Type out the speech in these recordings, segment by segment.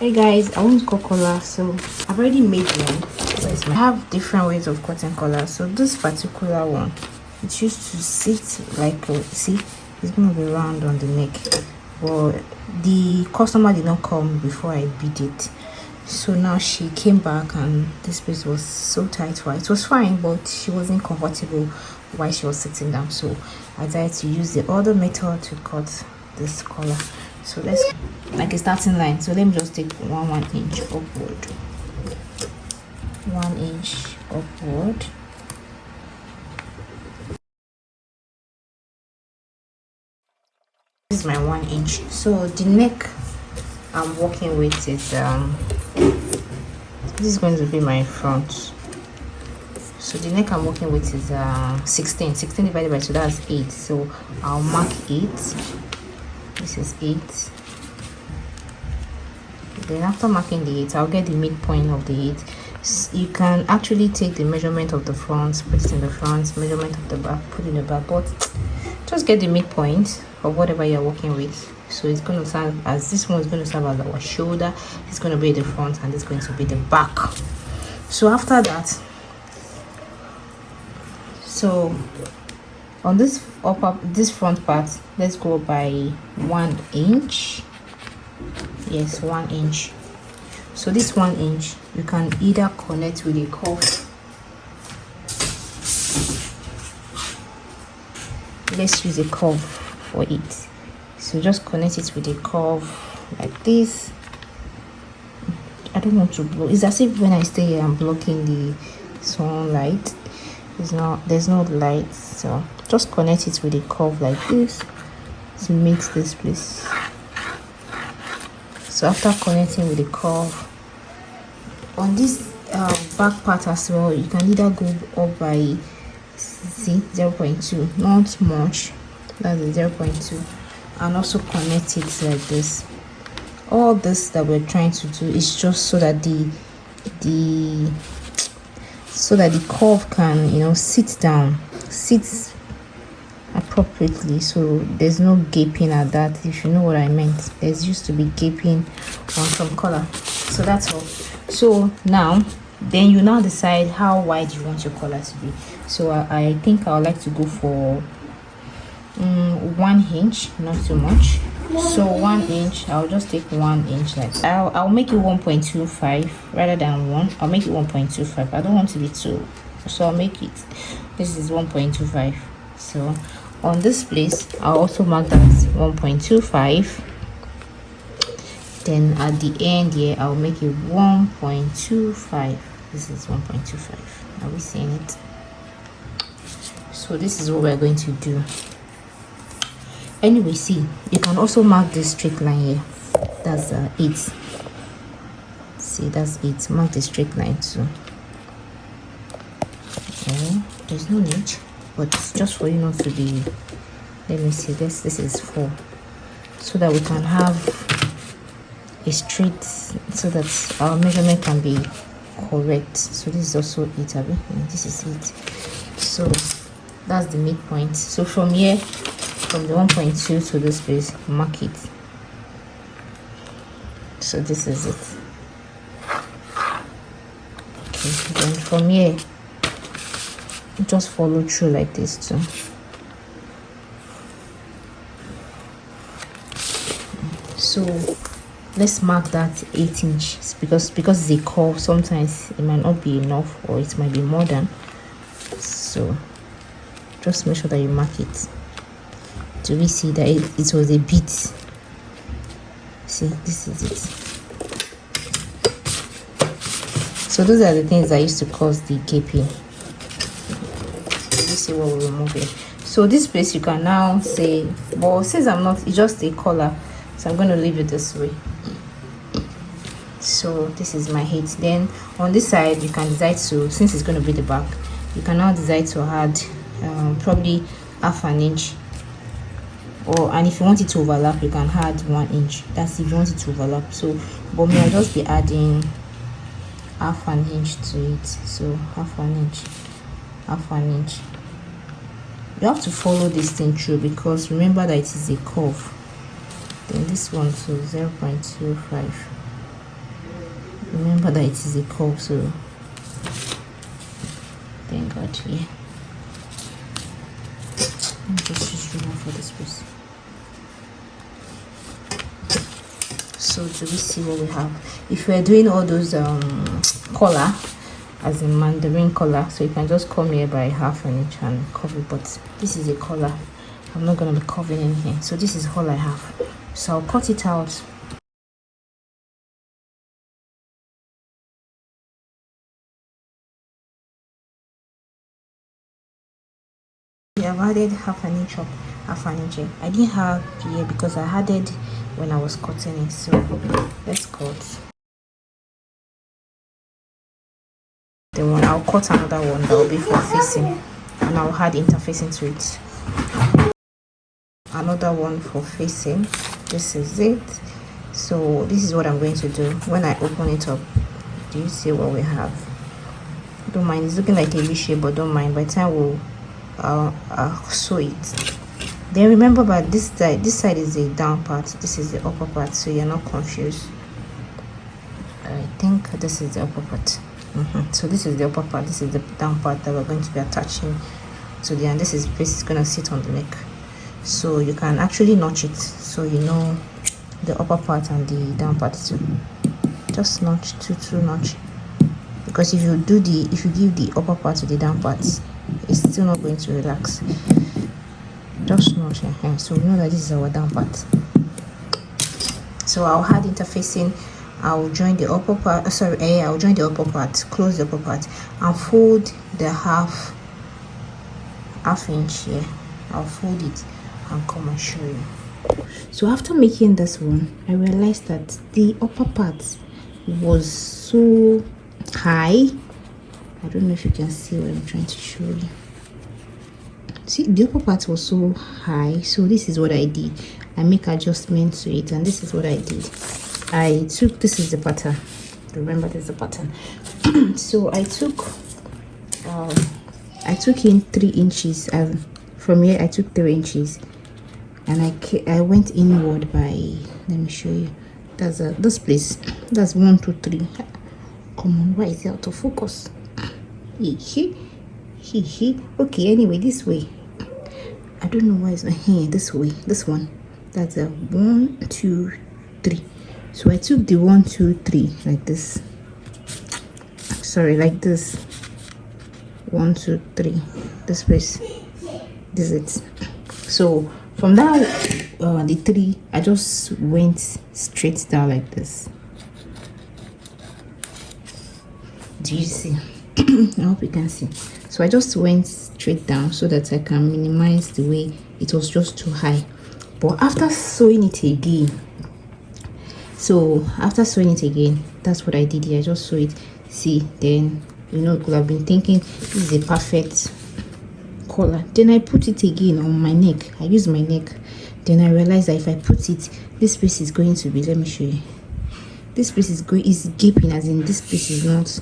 Hey guys, I want to cut collar, so I've already made one. I have different ways of cutting collar. So this particular one, it used to sit like see, it's gonna be round on the neck, but the customer did not come before I beat it. So now she came back and this place was so tight for her. It was fine, but she wasn't comfortable while she was sitting down. So I decided to use the other method to cut this collar. So let's like a starting line. So let me just take 1 inch upward. 1 inch upward. This is my 1 inch. So the neck I'm working with is this is going to be my front. So the neck I'm working with is 16 divided by 2, that's 8. So I'll mark 8. This is 8. Then after marking the 8, I'll get the midpoint of the 8. You can actually take the measurement of the front, put it in the front, measurement of the back, put it in the back, but just get the midpoint of whatever you're working with. So it's going to serve as, this one is going to serve as our shoulder, it's going to be the front, and it's going to be the back. So after that, so on this front part, let's go by 1 inch. Yes, 1 inch. So this 1 inch, you can either connect with a curve. Let's use a curve for it. So just connect it with a curve like this. I don't want to blow. It's as if when I stay here I'm blocking the sunlight. There's no light, so just connect it with a curve like this to meet this place. So after connecting with the curve on this back part as well, you can either go up by 0.2, not much, that's the 0.2, and also connect it like this. All this that we're trying to do is just so that the curve can, sit appropriately, so there's no gaping at that, if you know what I meant. There's used to be gaping on some collar, so that's all. So now then you now decide how wide you want your collar to be. So I think I would like to go for 1 inch, not too much. So 1 inch, I'll just take 1 inch, like I'll make it 1.25 rather than 1. I'll make it 1.25. I don't want to be too, so I'll make it, this is 1.25. so on this place I'll also mark that 1.25. then at the end here I'll make it 1.25. this is 1.25. Are we seeing it? So this is what we're going to do. Anyway, see, you can also mark this straight line here. That's 8. See, that's 8. Mark the straight line too. Okay, there's no need, but just for you not to be, let me see, this is 4, so that we can have a straight, so that our measurement can be correct. So this is also 8, Abby, and this is 8. So that's the midpoint. So from here, from the 1.2 to this place, mark it. So this is it. Okay, then from here just follow through like this too. So let's mark that 8 inch, because it's a curve, sometimes it might not be enough or it might be more than, so just make sure that you mark it. Do we see that it was a bit? See, this is it. So those are the things that used to cause the gaping. You see what we remove here. So this place you can now say, well, since I'm not, it's just a collar, so I'm going to leave it this way. So this is my height. Then on this side you can decide to, since it's going to be the back, you can now decide to add probably ½ inch, and if you want it to overlap you can add 1 inch. That's if you want it to overlap. So but me, I'll just be adding ½ inch to it. So ½ inch. You have to follow this thing through, because remember that it is a curve. Then this one, so 0.25. remember that it is a curve, so thank God. Yeah, let me just use ruler for this piece. So do we see what we have? If we're doing all those collar, as in mandarin collar, so you can just come here by 1/2 inch and cover, but this is a collar. I'm not going to be covering in here, so this is all I have. So I'll cut it out. I've added 1/2 inch up, 1/2 inch here. I didn't have here because I added when I was cutting it, so let's cut. The one I'll cut another one that will be for facing, and I'll add interfacing to it. Another one for facing. This is it. So this is what I'm going to do when I open it up. Do you see what we have? Don't mind, it's looking like a V shape, but don't mind. By the time we'll sew it. Then remember, but this side is the down part, this is the upper part, so you're not confused. I think this is the upper part. So this is the upper part, this is the down part that we're going to be attaching to the, and this is going to sit on the neck. So you can actually notch it, so you know the upper part and the down part too. Just notch two notch, because if you give the upper part to the down part, it's still not going to relax. Just notch here, so we know that this is our down part. So I'll add interfacing. I'll join the upper part. I'll join the upper part, close the upper part, and fold the half inch here. I'll fold it and come and show you. So after making this one, I realized that the upper part was so high. I don't know if you can see what I'm trying to show you. See, the upper part was so high, so this is what I did. I make adjustments to it, and this is what I did. This is the pattern. Remember, this is the pattern. So I took in 3 inches. From here I took 3 inches, and I went inward by, let me show you. That's this place. That's 1 2 3. Come on, why is it out of focus? Okay, anyway, this way. I don't know why it's not here. This way, this one. That's a 1 2 3. So I took the 1 2 3 like this. Sorry, like this. 1 2 3. This place. This is it. So from that, the 3, I just went straight down like this. Do you see? I hope you can see. So I just went straight down so that I can minimize the way it was just too high. But after sewing it again, that's what I did here. I just sew it. See, then you could have been thinking this is a perfect collar. Then I put it again on my neck. I use my neck. Then I realized that if I put it, this piece is going to be, let me show you. This piece is gaping, as in this piece is not,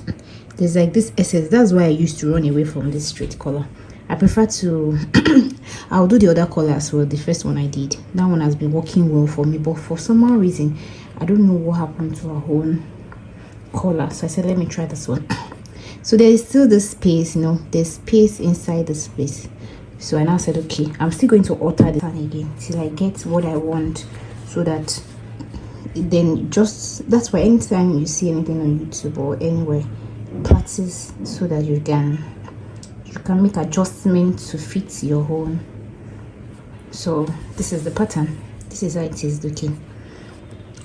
there's like this excess. That's why I used to run away from this straight collar. I prefer to I'll do the other collar as well. The first one I did, that one has been working well for me, but for some reason I don't know what happened to our own collar, so I said let me try this one. So there is still this space, there's space inside the space. So I now said, okay, I'm still going to alter the pattern again till I get what I want, so that then that's why anytime you see anything on YouTube or anywhere, practice so that you can make adjustments to fit your own. So this is the pattern. This is how it is looking.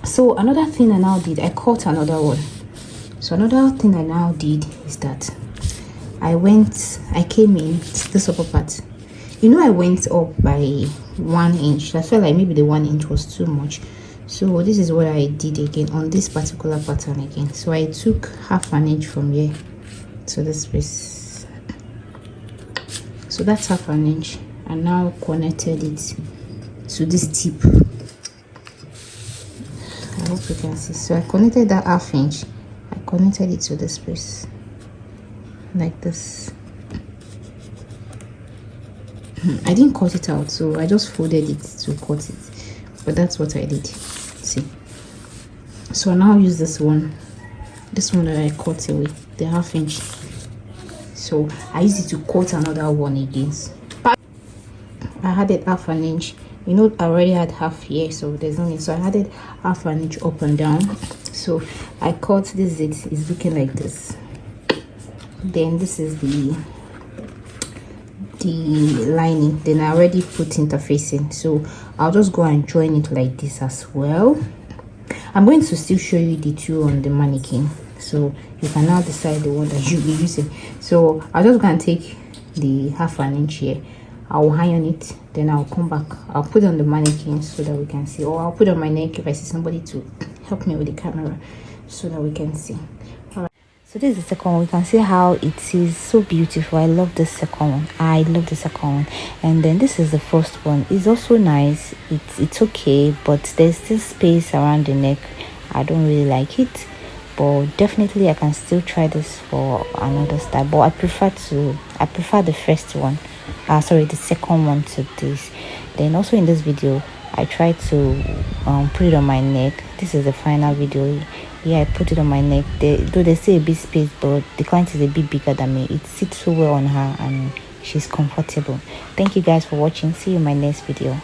So another thing I now did, I cut another one. So another thing I now did is that I came in this upper part. I went up by 1 inch. I felt like maybe the 1 inch was too much. So this is what I did again on this particular pattern again. So I took 1/2 inch from here to this piece. So that's 1/2 inch. And now connected it to this tip. I hope you can see. So I connected that 1/2 inch. I connected it to this piece like this. I didn't cut it out, so I just folded it to cut it, but that's what I did. See, so I now use this one this one that I cut away, the 1/2 inch. So I used it to cut another one again. I added 1/2 inch. You know, I already had half here, so there's no need. So I added 1/2 inch up and down. So I cut this. It is looking like this. Then this is the lining. Then I already put interfacing, so I'll just go and join it like this as well. I'm going to still show you the two on the mannequin, so you can now decide the one that you'll be using. So I'll just go and take the 1/2 inch here. I'll iron it, then I'll come back. I'll put it on the mannequin so that we can see, or I'll put it on my neck if I see somebody to help me with the camera so that we can see. So this is the second one. We can see how it is so beautiful. I love the second one. I love the second one. And then this is the first one. It's also nice. It's okay, but there's still space around the neck. I don't really like it, but definitely I can still try this for another style. But I prefer the first one. Sorry, the second one to this. Then also in this video, I tried to put it on my neck. This is the final video. Yeah, I put it on my neck. Though they say a bit space, but the client is a bit bigger than me. It sits so well on her and she's comfortable. Thank you guys for watching. See you in my next video.